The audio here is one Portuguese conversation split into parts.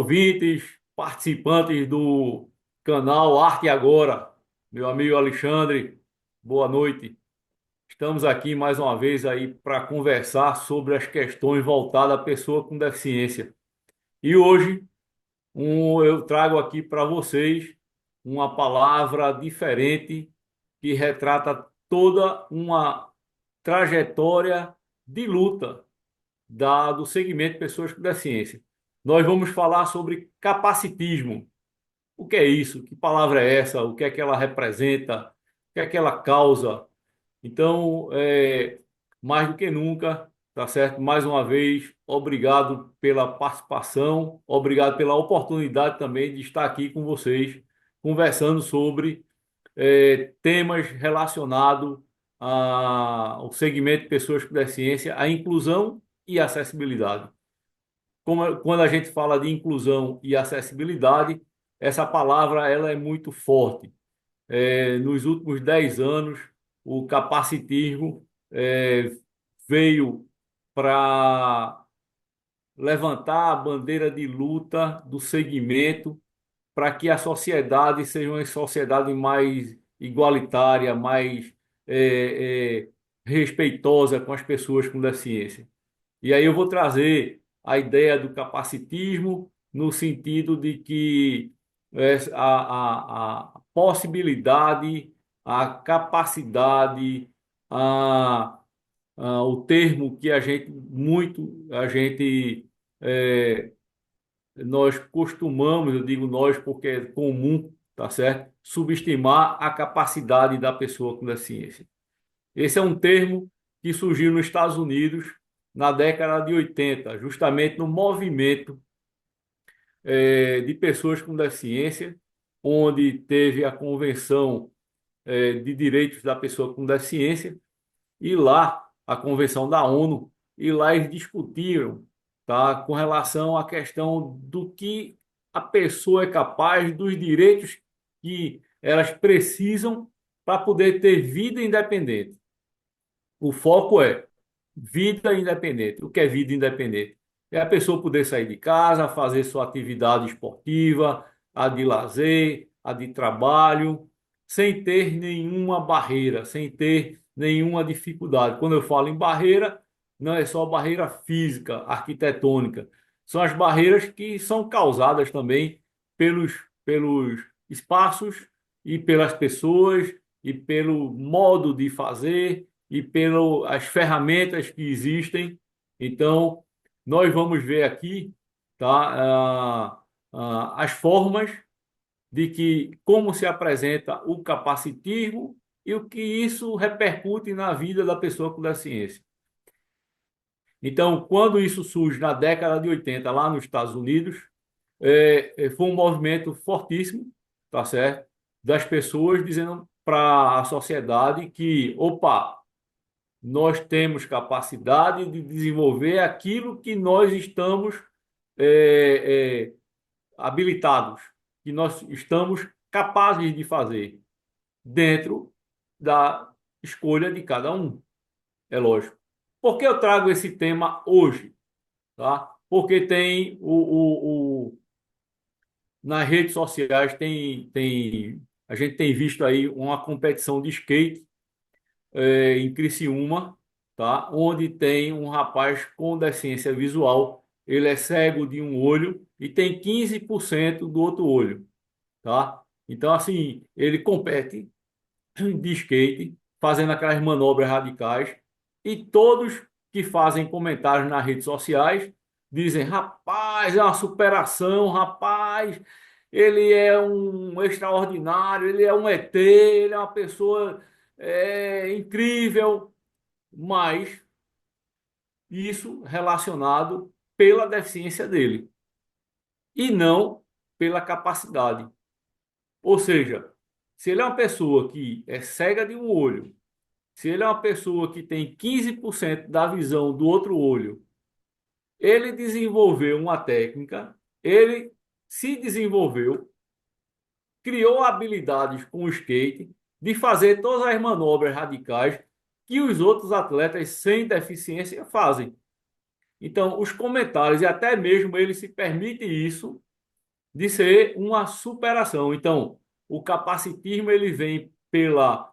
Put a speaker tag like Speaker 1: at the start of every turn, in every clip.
Speaker 1: ouvintes, participantes do canal Arte Agora, meu amigo Alexandre, boa noite. Estamos aqui mais uma vez aí para conversar sobre as questões voltadas à pessoa com deficiência. E hoje eu trago aqui para vocês uma palavra diferente que retrata toda uma trajetória de luta do segmento de pessoas com deficiência. Nós vamos falar sobre capacitismo. O que é isso? Que palavra é essa? O que é que ela representa? O que é que ela causa? Então, mais do que nunca, tá certo? Mais uma vez, obrigado pela participação, obrigado pela oportunidade também de estar aqui com vocês, conversando sobre temas relacionados ao segmento de pessoas com deficiência, à inclusão e acessibilidade. Quando a gente fala de inclusão e acessibilidade, essa palavra ela é muito forte. Nos últimos 10 anos, o capacitismo veio para levantar a bandeira de luta do segmento para que a sociedade seja uma sociedade mais igualitária, mais respeitosa com as pessoas com deficiência. E aí eu vou trazer a ideia do capacitismo no sentido de que a possibilidade, a capacidade, a, o termo que é, nós costumamos, eu digo nós porque é comum, tá certo? Subestimar a capacidade da pessoa com deficiência. Esse é um termo que surgiu nos Estados Unidos na década de 80, justamente no movimento de pessoas com deficiência, onde teve a Convenção de Direitos da Pessoa com Deficiência, e lá, a Convenção da ONU, e lá eles discutiram, tá, com relação à questão do que a pessoa é capaz, dos direitos que elas precisam para poder ter vida independente. O foco é vida independente. O que é vida independente? É a pessoa poder sair de casa, fazer sua atividade esportiva, a de lazer, a de trabalho, sem ter nenhuma barreira, sem ter nenhuma dificuldade. Quando eu falo em barreira, não é só barreira física, arquitetônica. São as barreiras que são causadas também pelos espaços e pelas pessoas e pelo modo de fazer e pelas ferramentas que existem. Então, nós vamos ver aqui, tá, as formas de que como se apresenta o capacitismo e o que isso repercute na vida da pessoa com deficiência. Então, quando isso surge na década de 80 lá nos Estados Unidos, foi um movimento fortíssimo, tá certo? Das pessoas dizendo para a sociedade que, opa, nós temos capacidade de desenvolver aquilo que nós estamos é, é, habilitados, que nós estamos capazes de fazer, dentro da escolha de cada um, é lógico. Por que eu trago esse tema hoje? Tá? Porque tem nas redes sociais a gente tem visto aí uma competição de skate em Criciúma, tá? Onde tem um rapaz com deficiência visual. Ele é cego de um olho e tem 15% do outro olho, tá? Então, assim, ele compete de skate, fazendo aquelas manobras radicais, e todos que fazem comentários nas redes sociais dizem: rapaz, é uma superação, rapaz, ele é um extraordinário, ele é um ET, ele é uma pessoa incrível, mas isso relacionado pela deficiência dele e não pela capacidade. Ou seja, se ele é uma pessoa que é cega de um olho, se ele é uma pessoa que tem 15% da visão do outro olho, ele desenvolveu uma técnica, ele se desenvolveu, criou habilidades com o skate de fazer todas as manobras radicais que os outros atletas sem deficiência fazem. Então, os comentários, e até mesmo ele se permite isso, de ser uma superação. Então, o capacitismo ele vem pela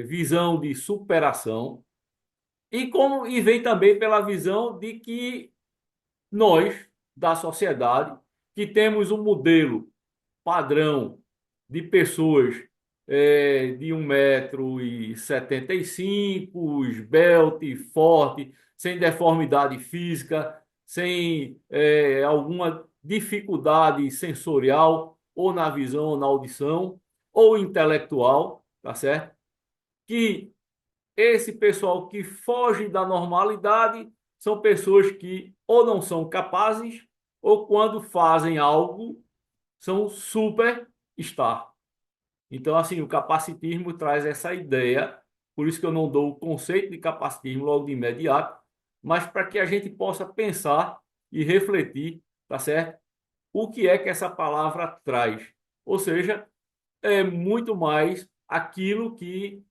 Speaker 1: visão de superação e vem também pela visão de que nós, da sociedade, que temos um modelo padrão de pessoas de 1,75 m, esbelte, forte, sem deformidade física, sem alguma dificuldade sensorial, ou na visão, ou na audição, ou intelectual, tá certo? Que esse pessoal que foge da normalidade são pessoas que ou não são capazes, ou quando fazem algo, são superstar. Então, assim, o capacitismo traz essa ideia, por isso que eu não dou o conceito de capacitismo logo de imediato, mas para que a gente possa pensar e refletir, tá certo? O que essa palavra traz? Ou seja, é muito mais aquilo que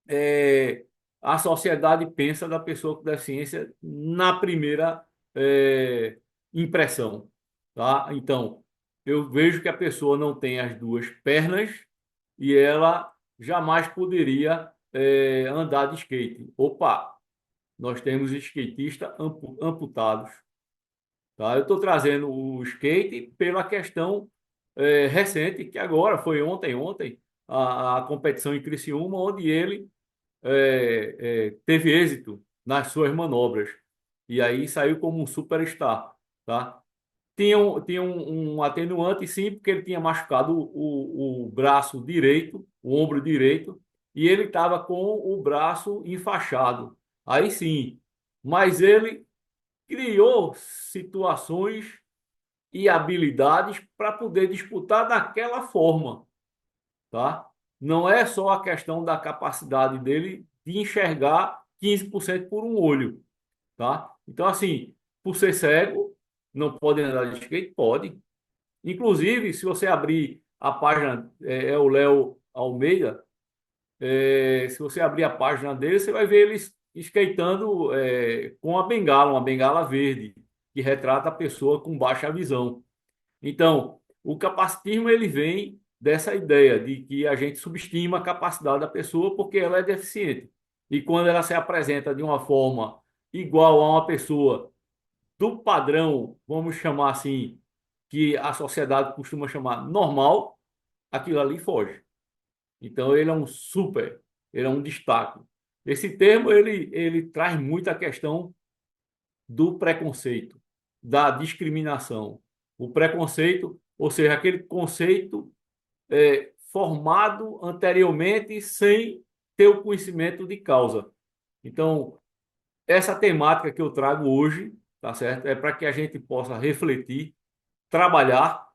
Speaker 1: é, a sociedade pensa da pessoa com deficiência na primeira impressão, tá? Então, eu vejo que a pessoa não tem as duas pernas e ela jamais poderia andar de skate. Opa, nós temos skatistas amputados, tá? Eu estou trazendo o skate pela questão recente, que agora foi ontem, a competição em Criciúma, onde ele teve êxito nas suas manobras. E aí saiu como um superstar, tá? Tinha um atenuante, sim, porque ele tinha machucado o braço direito, o ombro direito, e ele estava com o braço enfaixado. Aí sim, mas ele criou situações e habilidades para poder disputar daquela forma, tá? Não é só a questão da capacidade dele de enxergar 15% por um olho, tá? Então, assim, por ser cego, não pode andar de skate? Pode. Inclusive, se você abrir a página, é o Léo Almeida, se você abrir a página dele, você vai ver ele skateando com a bengala, uma bengala verde, que retrata a pessoa com baixa visão. Então, o capacitismo ele vem dessa ideia de que a gente subestima a capacidade da pessoa porque ela é deficiente. E quando ela se apresenta de uma forma igual a uma pessoa do padrão, vamos chamar assim, que a sociedade costuma chamar normal, aquilo ali foge. Então, ele é um super, ele é um destaque. Esse termo ele traz muita questão do preconceito, da discriminação. O preconceito, ou seja, aquele conceito formado anteriormente sem ter o conhecimento de causa. Então, essa temática que eu trago hoje, tá certo? É para que a gente possa refletir, trabalhar,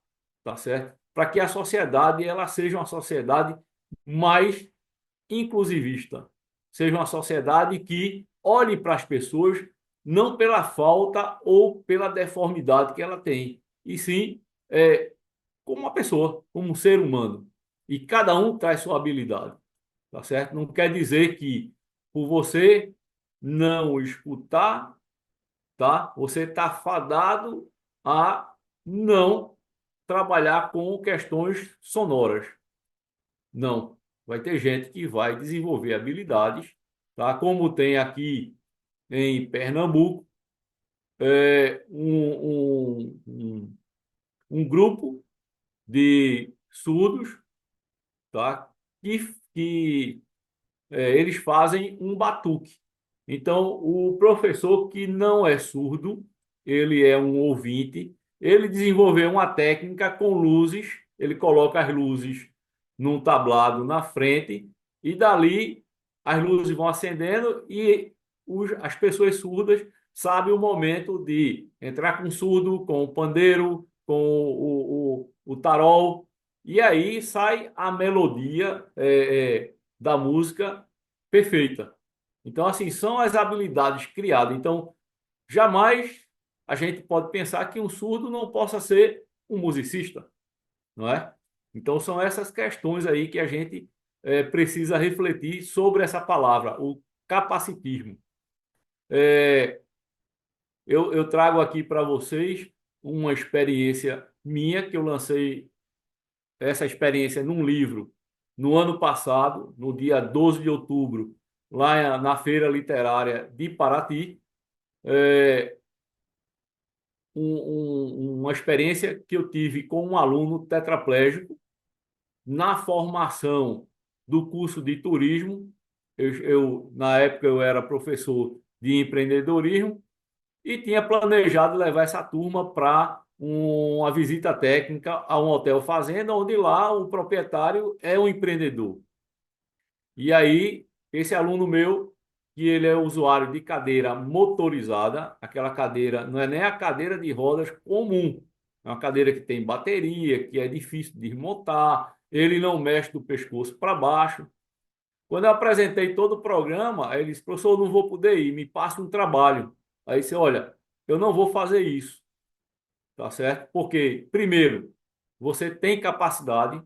Speaker 1: tá certo? Para que a sociedade ela seja uma sociedade mais inclusivista, seja uma sociedade que olhe para as pessoas não pela falta ou pela deformidade que ela tem, e sim como uma pessoa, como um ser humano. E cada um traz sua habilidade, tá certo? Não quer dizer que por você não escutar, tá? Você está fadado a não trabalhar com questões sonoras. Não. Vai ter gente que vai desenvolver habilidades, tá? Como tem aqui em Pernambuco, um grupo de surdos, tá? Que eles fazem um batuque. Então, o professor que não é surdo, ele é um ouvinte, ele desenvolveu uma técnica com luzes, ele coloca as luzes num tablado na frente e dali as luzes vão acendendo e as pessoas surdas sabem o momento de entrar com o surdo, com o pandeiro, com o tarol, e aí sai a melodia da música perfeita. Então, assim, são as habilidades criadas. Então, jamais a gente pode pensar que um surdo não possa ser um musicista, não é? Então, são essas questões aí que a gente precisa refletir sobre essa palavra, o capacitismo. Eu trago aqui para vocês. uma experiência minha, que eu lancei essa experiência num livro no ano passado, no dia 12 de outubro, lá na Feira Literária de Paraty. É, uma experiência que eu tive com um aluno tetraplégico na formação do curso de turismo. Na época, eu era professor de empreendedorismo e tinha planejado levar essa turma para uma visita técnica a um hotel fazenda, onde lá o proprietário é um empreendedor. E aí, esse aluno meu, que ele é usuário de cadeira motorizada, aquela cadeira não é nem a cadeira de rodas comum, é uma cadeira que tem bateria, que é difícil de desmontar, ele não mexe do pescoço para baixo. Quando eu apresentei todo o programa, aí ele disse: professor, eu não vou poder ir, me passa um trabalho. Aí disse: olha, eu não vou fazer isso, tá certo? Porque, primeiro, você tem capacidade.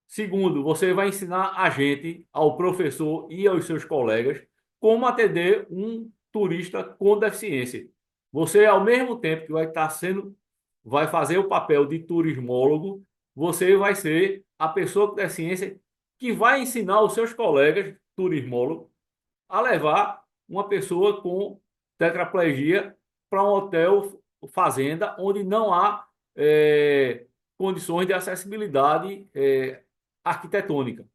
Speaker 1: Segundo, você vai ensinar a gente, ao professor e aos seus colegas, como atender um turista com deficiência. Você, ao mesmo tempo que vai fazer o papel de turismólogo, você vai ser a pessoa com deficiência que vai ensinar os seus colegas turismólogos a levar uma pessoa com tetraplegia para um hotel fazenda onde não há condições de acessibilidade arquitetônica.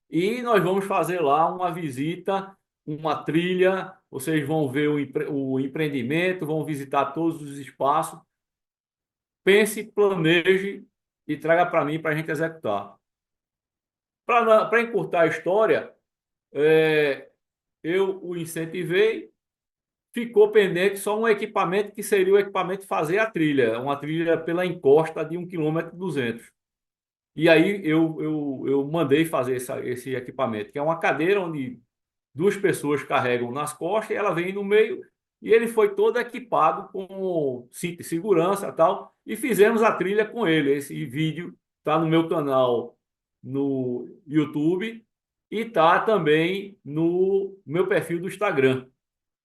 Speaker 1: E nós vamos fazer lá uma visita, uma trilha, vocês vão ver o empreendimento, vão visitar todos os espaços. Pense, planeje e traga para mim para a gente executar. Para encurtar a história, eu o incentivei. Ficou pendente só um equipamento que seria o equipamento de fazer a trilha, uma trilha pela encosta de 1,2 km. E aí eu mandei fazer esse equipamento, que é uma cadeira onde duas pessoas carregam nas costas e ela vem no meio, e ele foi todo equipado com cinto de segurança e tal, e fizemos a trilha com ele. Esse vídeo está no meu canal no YouTube e está também no meu perfil do Instagram,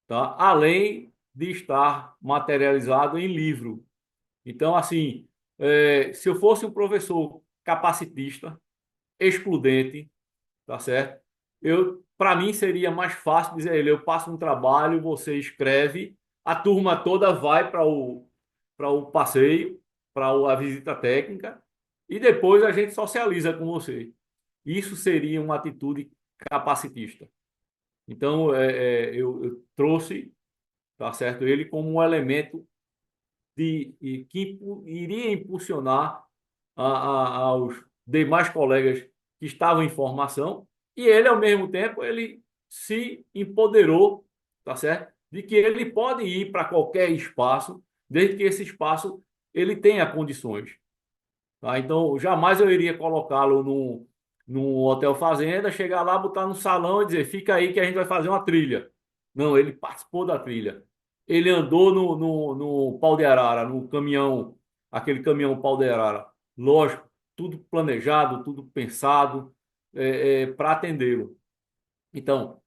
Speaker 1: tá? Além de estar materializado em livro. Então, assim, se eu fosse um professor capacitista, excludente, tá certo? Para mim seria mais fácil dizer a ele: eu passo um trabalho, você escreve, a turma toda vai para o passeio, para a visita técnica, e depois a gente socializa com você. Isso seria uma atitude capacitista. Então, eu trouxe, tá certo, ele como um elemento que iria impulsionar aos demais colegas que estavam em formação, e ele, ao mesmo tempo, ele se empoderou, tá certo? De que ele pode ir para qualquer espaço, desde que esse espaço ele tenha condições. Tá? Então, jamais eu iria colocá-lo num hotel fazenda, chegar lá, botar no salão e dizer: fica aí que a gente vai fazer uma trilha. Não, ele participou da trilha. Ele andou no pau de arara, no caminhão, aquele caminhão pau de arara. Lógico, tudo planejado, tudo pensado para atendê-lo. Então,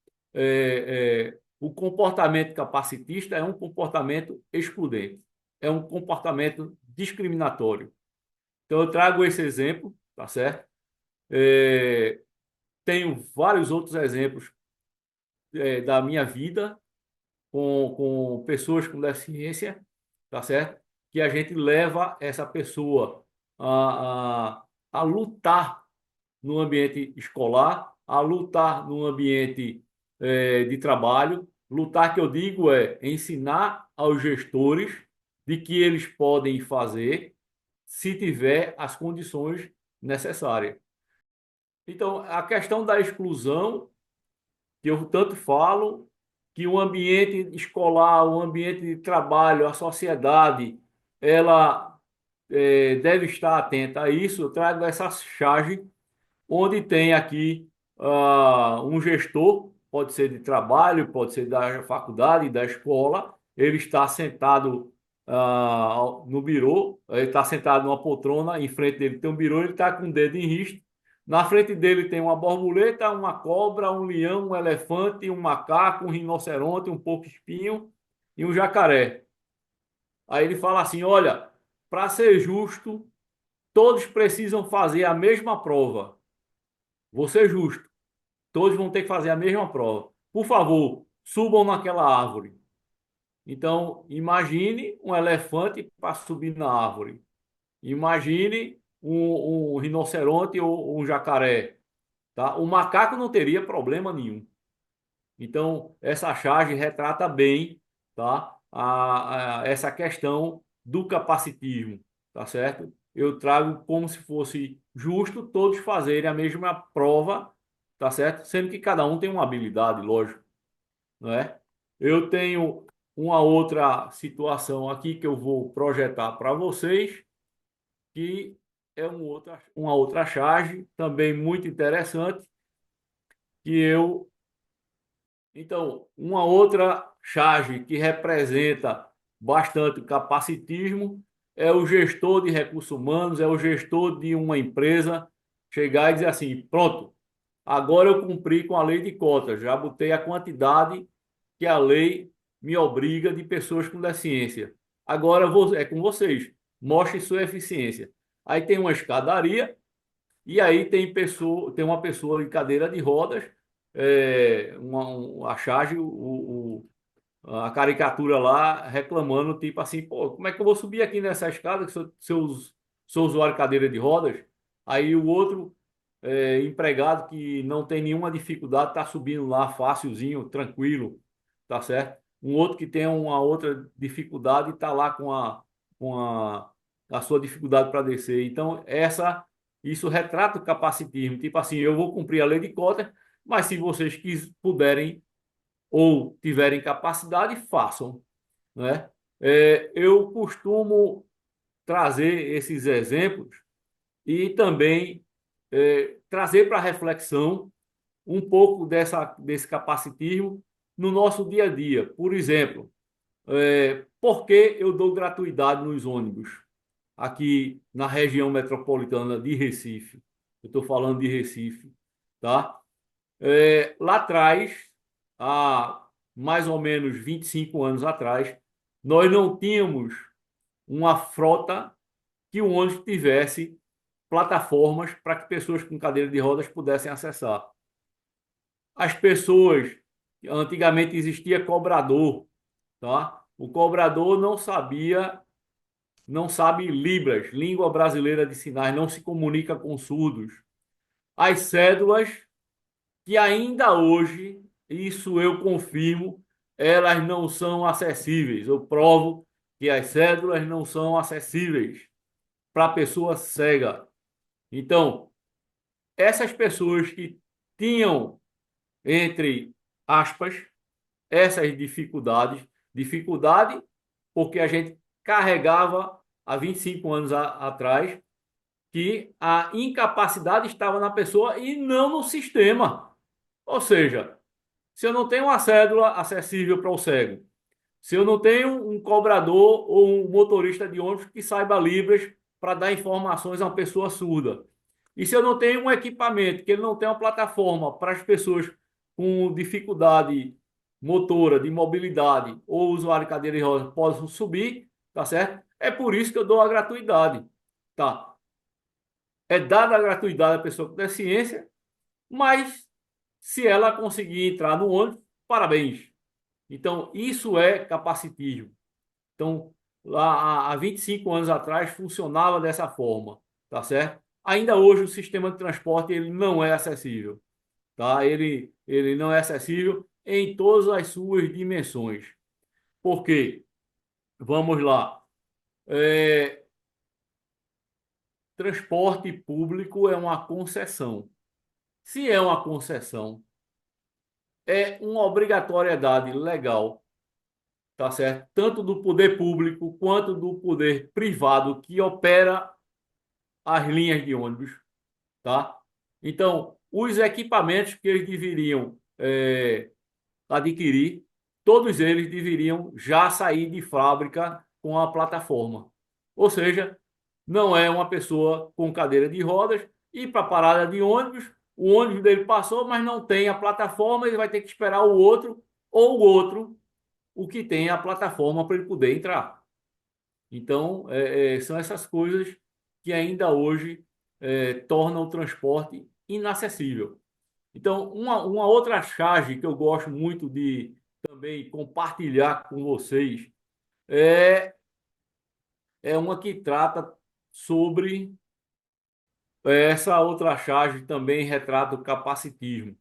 Speaker 1: o comportamento capacitista é um comportamento excludente, é um comportamento discriminatório. Então, eu trago esse exemplo, tá certo? É, tenho vários outros exemplos da minha vida com pessoas com deficiência, tá certo? Que a gente leva essa pessoa a lutar no ambiente escolar, a lutar no ambiente de trabalho. Lutar, que eu digo, é ensinar aos gestores de que eles podem fazer se tiver as condições necessárias. Então, a questão da exclusão, que eu tanto falo, que o ambiente escolar, o ambiente de trabalho, a sociedade, ela deve estar atenta a isso. Eu trago essa charge, onde tem aqui um gestor, pode ser de trabalho, pode ser da faculdade, da escola. Ele está sentado no birô, ele está sentado numa poltrona, em frente dele tem um birô, ele está com o dedo em riste. Na frente dele tem uma borboleta, uma cobra, um leão, um elefante, um macaco, um rinoceronte, um porco-espinho e um jacaré. Aí ele fala assim: olha, para ser justo, todos precisam fazer a mesma prova. Vou ser justo, todos vão ter que fazer a mesma prova. Por favor, subam naquela árvore. Então, imagine um elefante para subir na árvore. Imagine um rinoceronte ou um jacaré, tá? O macaco não teria problema nenhum. Então, essa charge retrata bem, tá? Essa questão do capacitismo, tá certo? Eu trago como se fosse justo todos fazerem a mesma prova, tá certo? Sendo que cada um tem uma habilidade, lógico, não é? Eu tenho uma outra situação aqui que eu vou projetar para vocês, que é uma outra charge também muito interessante, que eu Então, uma outra charge que representa bastante o capacitismo é o gestor de recursos humanos, é o gestor de uma empresa chegar e dizer assim: pronto, agora eu cumpri com a lei de cotas, já botei a quantidade que a lei me obriga de pessoas com deficiência. Agora é com vocês, mostre sua eficiência. Aí tem uma escadaria e aí tem uma pessoa em cadeira de rodas, a charge, a caricatura lá reclamando, tipo assim, pô, como é que eu vou subir aqui nessa escada que sou usuário de cadeira de rodas? Aí o outro empregado que não tem nenhuma dificuldade está subindo lá facilzinho, tranquilo, tá certo? Um outro que tem uma outra dificuldade está lá com a sua dificuldade para descer. Então, isso retrata o capacitismo. Tipo assim, eu vou cumprir a lei de cotas, mas se vocês puderem ou tiverem capacidade, façam, né? Eu costumo trazer esses exemplos e também trazer para reflexão um pouco desse capacitismo no nosso dia a dia. Por exemplo, por que eu dou gratuidade nos ônibus aqui na região metropolitana de Recife? Eu estou falando de Recife, tá? Lá atrás, há mais ou menos 25 anos atrás, nós não tínhamos uma frota que o ônibus tivesse plataformas para que pessoas com cadeira de rodas pudessem acessar. As pessoas, antigamente existia cobrador, tá? O cobrador não sabe Libras, língua brasileira de sinais, não se comunica com surdos. As cédulas, que ainda hoje, isso eu confirmo, elas não são acessíveis. Eu provo que as cédulas não são acessíveis para pessoa cega. Então, essas pessoas que tinham, entre aspas, essas dificuldade porque a gente carregava há 25 anos atrás que a incapacidade estava na pessoa e não no sistema. Ou seja, se eu não tenho uma cédula acessível para o cego, se eu não tenho um cobrador ou um motorista de ônibus que saiba Libras para dar informações a uma pessoa surda, e se eu não tenho um equipamento, que ele não tem uma plataforma para as pessoas com dificuldade motora, de mobilidade ou usuário de cadeira de rodas possam subir, tá certo? É por isso que eu dou a gratuidade, tá? É dada a gratuidade à pessoa com deficiência, mas se ela conseguir entrar no ônibus, parabéns. Então, isso é capacitismo. Então, lá há 25 anos atrás funcionava dessa forma, tá certo? Ainda hoje o sistema de transporte ele não é acessível, tá? Ele não é acessível em todas as suas dimensões. Por quê? Vamos lá. É, Transporte público é uma concessão. Se é uma concessão, é uma obrigatoriedade legal, tá certo? Tanto do poder público quanto do poder privado que opera as linhas de ônibus, tá? Então, os equipamentos que eles deveriam adquirir, todos eles deveriam já sair de fábrica com a plataforma. Ou seja, não é uma pessoa com cadeira de rodas e para a parada de ônibus, o ônibus dele passou, mas não tem a plataforma, ele vai ter que esperar o outro ou o outro, o que tem a plataforma para ele poder entrar. Então, são essas coisas que ainda hoje tornam o transporte inacessível. Então, uma outra charge que eu gosto muito de também compartilhar com vocês é, é uma que trata sobre essa outra charge também retrata o capacitismo.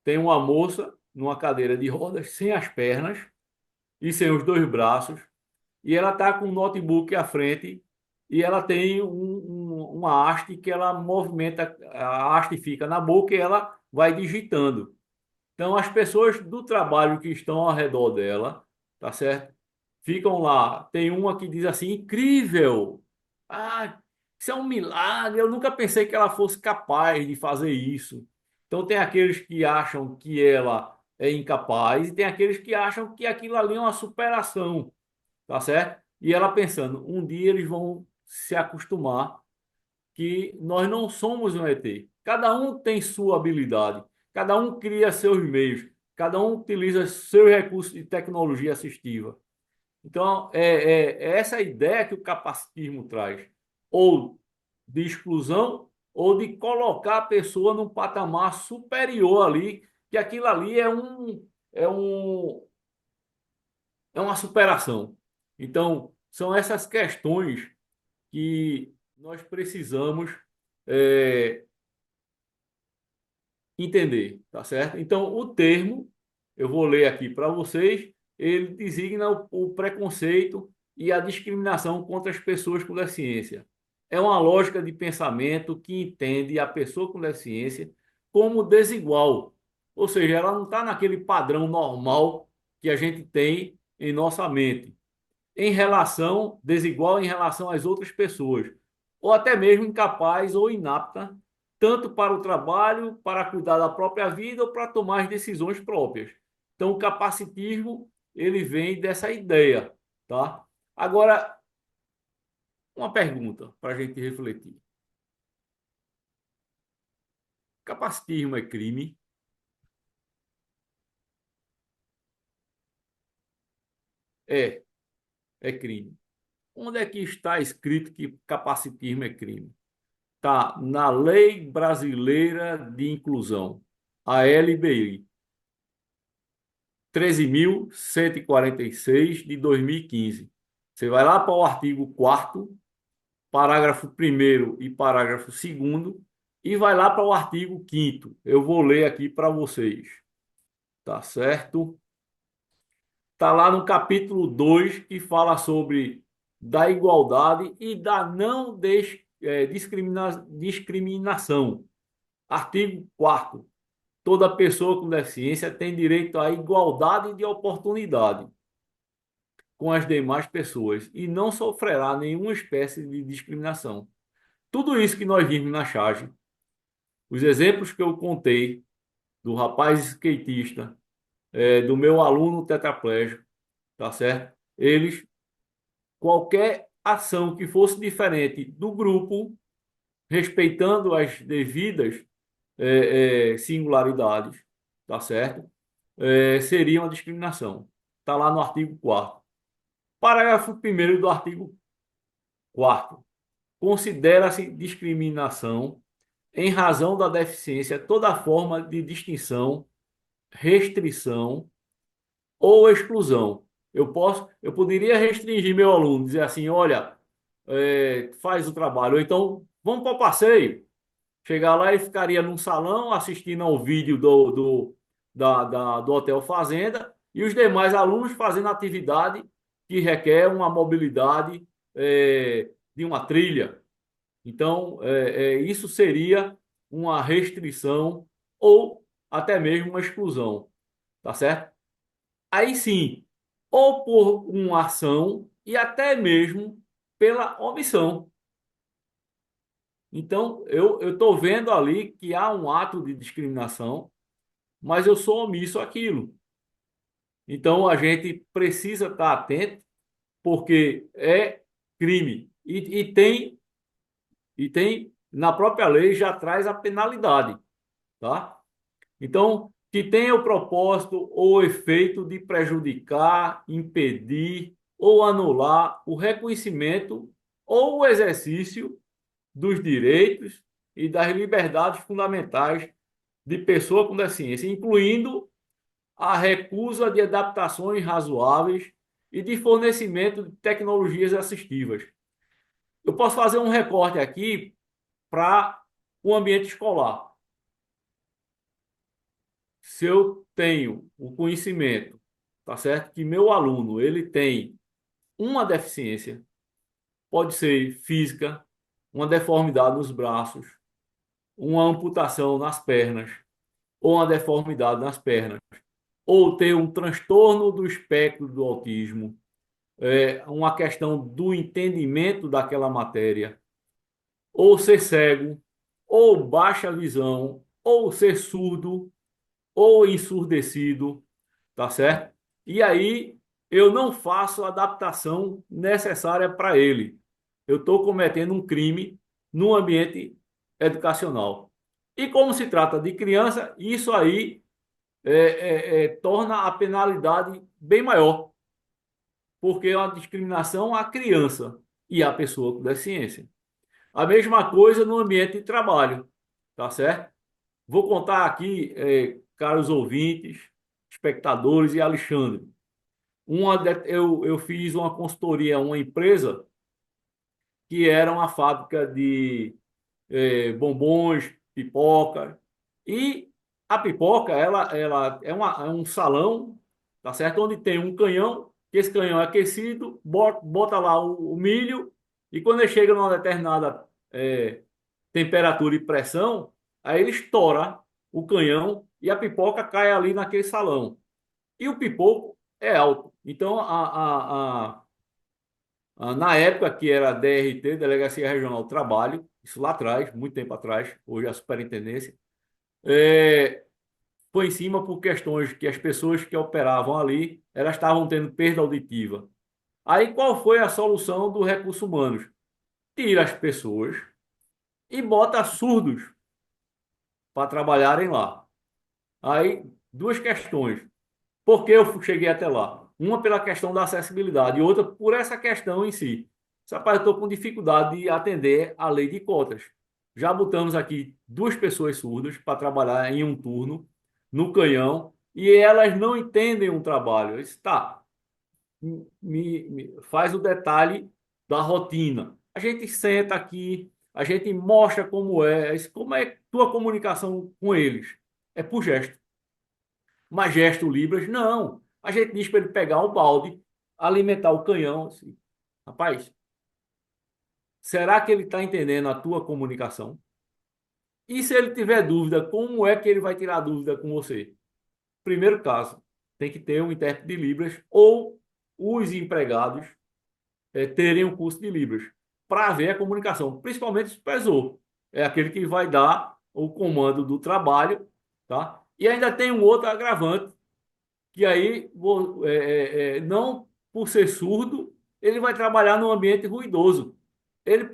Speaker 1: Tem uma moça numa cadeira de rodas sem as pernas e sem os dois braços, e ela está com um notebook à frente e ela tem uma haste que ela movimenta, a haste fica na boca e ela vai digitando. Então, as pessoas do trabalho que estão ao redor dela, tá certo? Ficam lá. Tem uma que diz assim: incrível! Ah, isso é um milagre. Eu nunca pensei que ela fosse capaz de fazer isso. Então, tem aqueles que acham que ela é incapaz e tem aqueles que acham que aquilo ali é uma superação, tá certo? E ela pensando: um dia eles vão se acostumar que nós não somos um ET. Cada um tem sua habilidade, cada um cria seus meios, cada um utiliza seus recursos de tecnologia assistiva. Então, é essa ideia que o capacitismo traz, ou de exclusão, ou de colocar a pessoa num patamar superior ali, que aquilo ali é um, é uma superação. Então, são essas questões que nós precisamos é, entender, tá certo? Então, o termo, eu vou ler aqui para vocês, ele designa o preconceito e a discriminação contra as pessoas com deficiência. É uma lógica de pensamento que entende a pessoa com deficiência como desigual, ou seja, ela não está naquele padrão normal que a gente tem em nossa mente em relação, desigual em relação às outras pessoas, ou até mesmo incapaz ou inapta, tanto para o trabalho, para cuidar da própria vida ou para tomar as decisões próprias. Então, o capacitismo, ele vem dessa ideia, tá? Agora, uma pergunta para a gente refletir. Capacitismo é crime? É, é crime. Onde é que está escrito que capacitismo é crime? Está na Lei Brasileira de Inclusão, a LBI, 13.146 de 2015. Você vai lá para o artigo 4º, parágrafo 1º e parágrafo 2º, e vai lá para o artigo 5º. Eu vou ler aqui para vocês, tá certo? Está lá no capítulo 2 que fala sobre da igualdade e da não discriminação. Artigo 4º. Toda pessoa com deficiência tem direito à igualdade de oportunidade com as demais pessoas e não sofrerá nenhuma espécie de discriminação. Tudo isso que nós vimos na charge, os exemplos que eu contei do rapaz skatista, do meu aluno tetraplégico, tá certo? Eles, qualquer ação que fosse diferente do grupo, respeitando as devidas singularidades, tá certo? Seria uma discriminação. Está lá no artigo 4º. Parágrafo 1º do artigo 4º. Considera-se discriminação em razão da deficiência toda forma de distinção, restrição ou exclusão. Eu poderia restringir meu aluno, dizer assim, olha, faz o trabalho, ou então vamos para o passeio. Chegar lá e ficaria num salão assistindo ao vídeo do Hotel Fazenda e os demais alunos fazendo atividade que requer uma mobilidade de uma trilha. Então, isso seria uma restrição ou até mesmo uma exclusão, tá certo? Aí sim, ou por uma ação e até mesmo pela omissão. Então, eu estou vendo ali que há um ato de discriminação, mas eu sou omisso àquilo. Então, a gente precisa estar atento, porque é crime. E tem, na própria lei, já traz a penalidade, tá? Então, que tenha o propósito ou efeito de prejudicar, impedir ou anular o reconhecimento ou o exercício dos direitos e das liberdades fundamentais de pessoa com deficiência, incluindo a recusa de adaptações razoáveis e de fornecimento de tecnologias assistivas. Eu posso fazer um recorte aqui para o ambiente escolar. Se eu tenho o conhecimento, tá certo? Que meu aluno ele tem uma deficiência, pode ser física, uma deformidade nos braços, uma amputação nas pernas, ou uma deformidade nas pernas, ou ter um transtorno do espectro do autismo, uma questão do entendimento daquela matéria, ou ser cego, ou baixa visão, ou ser surdo, ou ensurdecido, tá certo? E aí eu não faço a adaptação necessária para ele. Eu estou cometendo um crime no ambiente educacional. E como se trata de criança, isso aí torna a penalidade bem maior, porque é uma discriminação à criança e à pessoa com deficiência. A mesma coisa no ambiente de trabalho, tá certo? Vou contar aqui, caros ouvintes, espectadores e Alexandre. Eu fiz uma consultoria a uma empresa que era uma fábrica de bombons, pipoca. E a pipoca, ela é um salão, tá certo? Onde tem um canhão, que esse canhão é aquecido, bota lá o milho, e quando ele chega numa determinada temperatura e pressão, aí ele estoura o canhão e a pipoca cai ali naquele salão. E o pipoco é alto. Então, na época que era DRT, Delegacia Regional do Trabalho, isso lá atrás, muito tempo atrás, hoje é a superintendência, é, foi em cima por questões que as pessoas que operavam ali, elas estavam tendo perda auditiva. Aí qual foi a solução do recurso humanos? Tira as pessoas e bota surdos para trabalharem lá. Aí, duas questões. Por que eu cheguei até lá? Uma pela questão da acessibilidade e outra por essa questão em si. Rapaz, eu estou com dificuldade de atender a lei de cotas. Já botamos aqui duas pessoas surdas para trabalhar em um turno no canhão e elas não entendem o trabalho. Eu disse, tá, faz o detalhe da rotina. A gente senta aqui, a gente mostra como é tua comunicação com eles. É por gesto. Mas gesto Libras, não. A gente diz para ele pegar o balde, alimentar o canhão. Assim. Rapaz, será que ele está entendendo a tua comunicação? E se ele tiver dúvida, como é que ele vai tirar dúvida com você? Primeiro caso, tem que ter um intérprete de Libras ou os empregados terem um curso de Libras para ver a comunicação, principalmente o supervisor. É aquele que vai dar o comando do trabalho, tá? E ainda tem um outro agravante que aí não por ser surdo, ele vai trabalhar num ambiente ruidoso. Ele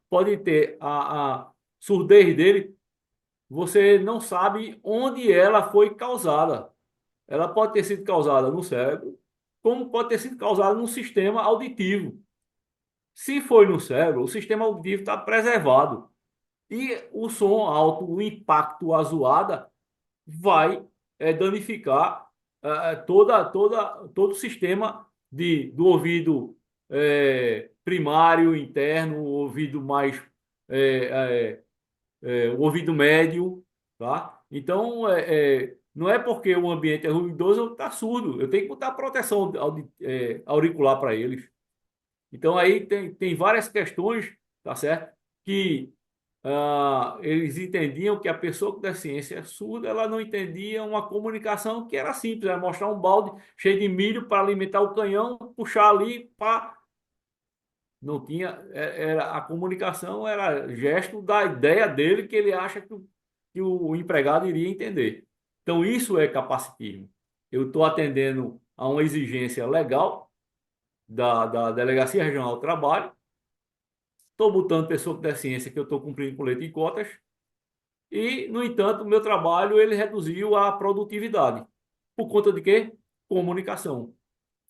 Speaker 1: pode ter a surdez dele, você não sabe onde ela foi causada. Ela pode ter sido causada no cérebro, como pode ter sido causada no sistema auditivo. Se foi no cérebro, o sistema auditivo está preservado. E o som alto, o impacto, a zoada, vai danificar todo o sistema do ouvido primário, interno, o ouvido mais é, o ouvido médio, tá? Então, não é porque o ambiente é ruidoso, eu tá surdo. Eu tenho que botar proteção auricular para eles. Então, aí tem várias questões, tá certo? Que eles entendiam que a pessoa com deficiência surda ela não entendia uma comunicação que era simples, era mostrar um balde cheio de milho para alimentar o canhão, puxar ali, pá. Não tinha, a comunicação era gesto da ideia dele que ele acha que o empregado iria entender. Então, isso é capacitismo. Eu estou atendendo a uma exigência legal da Delegacia Regional do Trabalho, estou botando pessoa com deficiência que eu estou cumprindo com leite e cotas, e, no entanto, o meu trabalho ele reduziu a produtividade. Por conta de quê? Comunicação.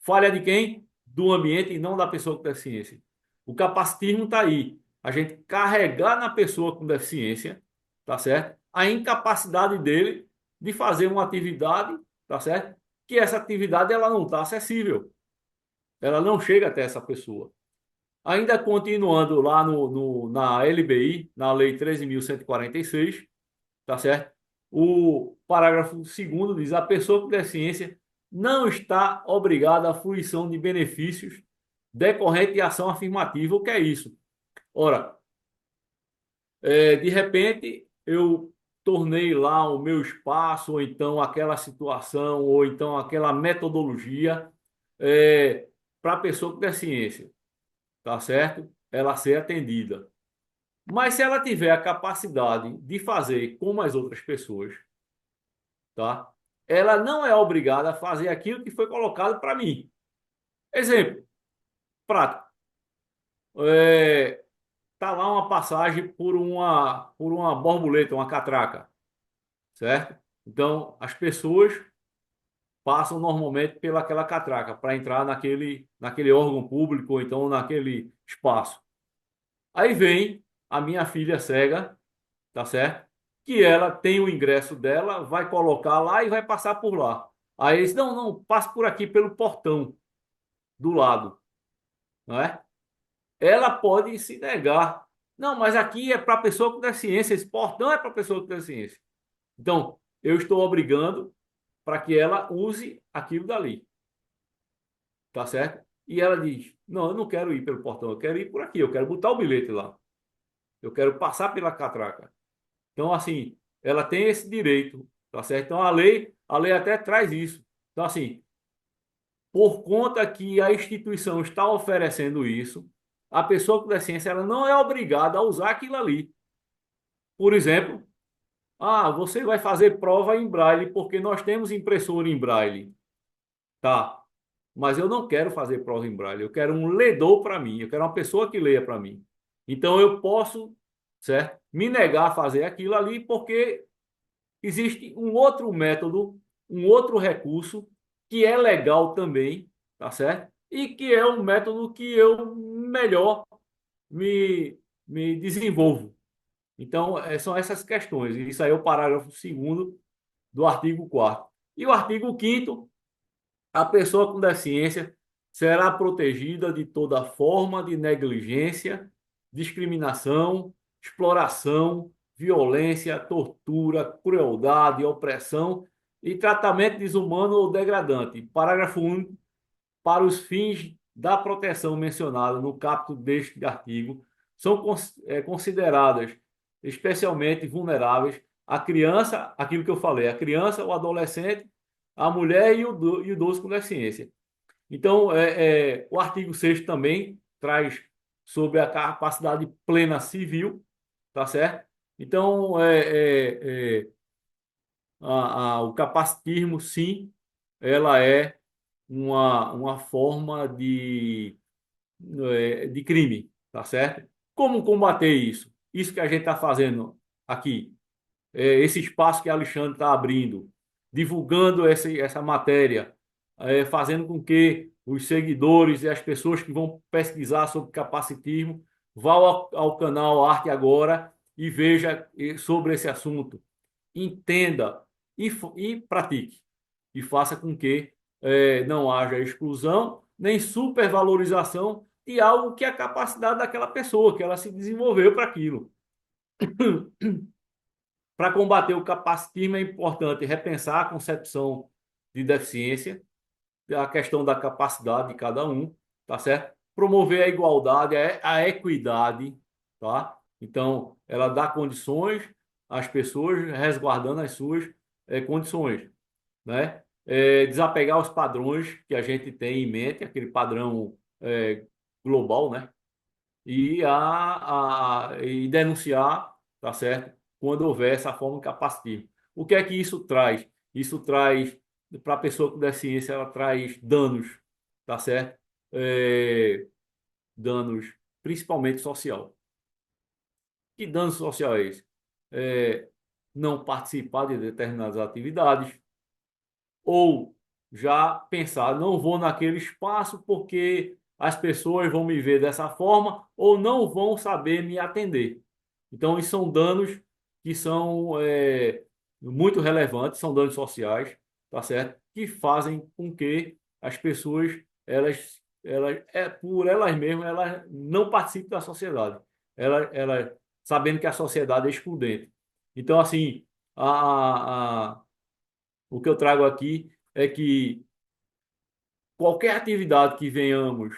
Speaker 1: Falha de quem? do ambiente e não da pessoa com deficiência. O capacitismo está aí. A gente carregar na pessoa com deficiência, tá certo? A incapacidade dele de fazer uma atividade, tá certo? Que essa atividade ela não está acessível. Ela não chega até essa pessoa. Ainda continuando lá na LBI, na Lei 13.146, tá certo? O parágrafo segundo diz: a pessoa com deficiência não está obrigada à fruição de benefícios decorrente de ação afirmativa. O que é isso? Ora, de repente eu tornei lá o meu espaço, ou então aquela situação, ou então aquela metodologia para a pessoa com deficiência, tá certo? Ela ser atendida. Mas se ela tiver a capacidade de fazer como as outras pessoas, tá? Ela não é obrigada a fazer aquilo que foi colocado para mim. Exemplo, prático. Tá lá uma passagem por uma borboleta, uma catraca, certo? Então, as pessoas passam normalmente pelaquela catraca para entrar naquele órgão público ou então naquele espaço. Aí vem a minha filha cega, tá certo? Que ela tem o ingresso dela, vai colocar lá e vai passar por lá. Aí eles, não, não, passe por aqui pelo portão do lado, não é? Ela pode se negar. Não, mas aqui é para pessoa com deficiência, esse portão é para pessoa com deficiência. Então, eu estou obrigando para que ela use aquilo dali, tá certo? E ela diz: não, eu não quero ir pelo portão, eu quero ir por aqui, eu quero botar o bilhete lá, eu quero passar pela catraca. Então, assim, ela tem esse direito, tá certo? Então, a lei até traz isso. Então, assim, por conta que a instituição está oferecendo isso, a pessoa com deficiência ela não é obrigada a usar aquilo ali. Por exemplo, você vai fazer prova em braille porque nós temos impressora em braille. Tá, mas eu não quero fazer prova em braille, eu quero um ledor para mim, eu quero uma pessoa que leia para mim. Então eu posso, certo, me negar a fazer aquilo ali porque existe um outro método, um outro recurso que é legal também, tá certo? E que é um método que eu melhor me desenvolvo. Então, são essas questões. Isso aí é o parágrafo segundo do artigo 4º. E o artigo 5º: a pessoa com deficiência será protegida de toda forma de negligência, discriminação, exploração, violência, tortura, crueldade, opressão e tratamento desumano ou degradante. Parágrafo único. Para os fins da proteção mencionada no caput deste artigo, são consideradas especialmente vulneráveis a criança, aquilo que eu falei, a criança, o adolescente, a mulher e o idoso com deficiência. Então, o artigo 6º também traz sobre a capacidade plena civil, tá certo? Então, o capacitismo, sim, ela é uma forma de crime, tá certo? Como combater isso? Isso que a gente está fazendo aqui, esse espaço que a Alexandre está abrindo, divulgando essa matéria, fazendo com que os seguidores e as pessoas que vão pesquisar sobre capacitismo vão ao canal Arte Agora e veja sobre esse assunto, entenda e pratique e faça com que não haja exclusão nem supervalorização de algo que é a capacidade daquela pessoa, que ela se desenvolveu para aquilo. Para combater o capacitismo é importante repensar a concepção de deficiência, a questão da capacidade de cada um, tá certo? Promover a igualdade, a equidade, tá? Então, ela dá condições às pessoas, resguardando as suas condições, né? Desapegar os padrões que a gente tem em mente, aquele padrão global, né? E denunciar, tá certo? Quando houver essa forma de capacitismo. O que é que isso traz? Isso traz, para a pessoa com deficiência, ela traz danos, tá certo? Danos principalmente social. Que dano social é esse? É, não participar de determinadas atividades, ou já pensar, não vou naquele espaço porque as pessoas vão me ver dessa forma ou não vão saber me atender. Então, isso são danos que são muito relevantes, são danos sociais, tá certo? Que fazem com que as pessoas, por elas mesmas, elas não participem da sociedade. Sabendo que a sociedade é excludente. Então, assim, o que eu trago aqui é que qualquer atividade que venhamos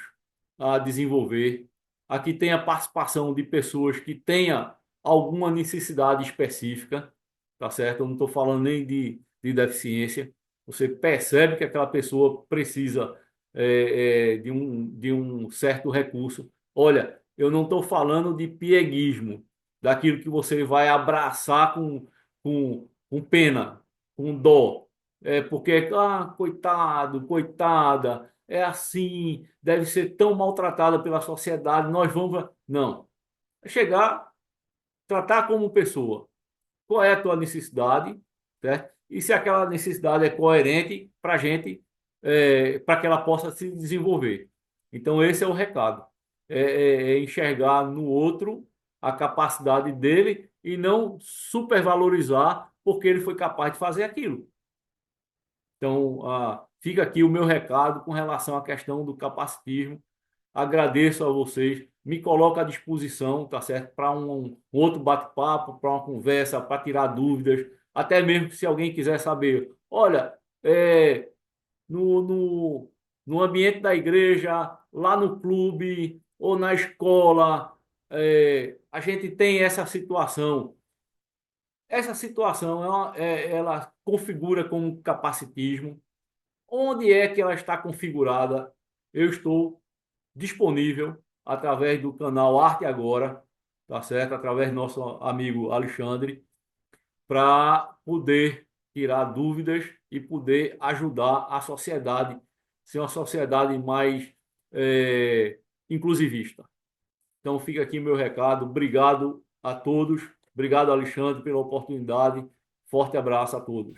Speaker 1: a desenvolver, aqui tenha participação de pessoas que tenha alguma necessidade específica, tá certo? Eu não estou falando nem de deficiência. Você percebe que aquela pessoa precisa de um certo recurso. Olha, eu não estou falando de pieguismo, daquilo que você vai abraçar com pena, com dó. Porque, coitado, coitada, é assim, deve ser tão maltratada pela sociedade, nós vamos. Não. É chegar, tratar como pessoa. Qual é a tua necessidade, certo? E se aquela necessidade é coerente para a gente, para que ela possa se desenvolver. Então, esse é o recado. É enxergar no outro a capacidade dele e não supervalorizar porque ele foi capaz de fazer aquilo. Então, fica aqui o meu recado com relação à questão do capacitismo. Agradeço a vocês, me coloco à disposição, tá certo? Para um outro bate-papo, para uma conversa, para tirar dúvidas, até mesmo se alguém quiser saber, olha, no, no, no ambiente da igreja, lá no clube ou na escola, a gente tem essa situação. Essa situação ela configura como capacitismo. Onde é que ela está configurada? Eu estou disponível através do canal Arte Agora, tá certo? Através do nosso amigo Alexandre, para poder tirar dúvidas e poder ajudar a sociedade, ser uma sociedade mais inclusivista. Então fica aqui meu recado. Obrigado a todos. Obrigado, Alexandre, pela oportunidade. Forte abraço a todos.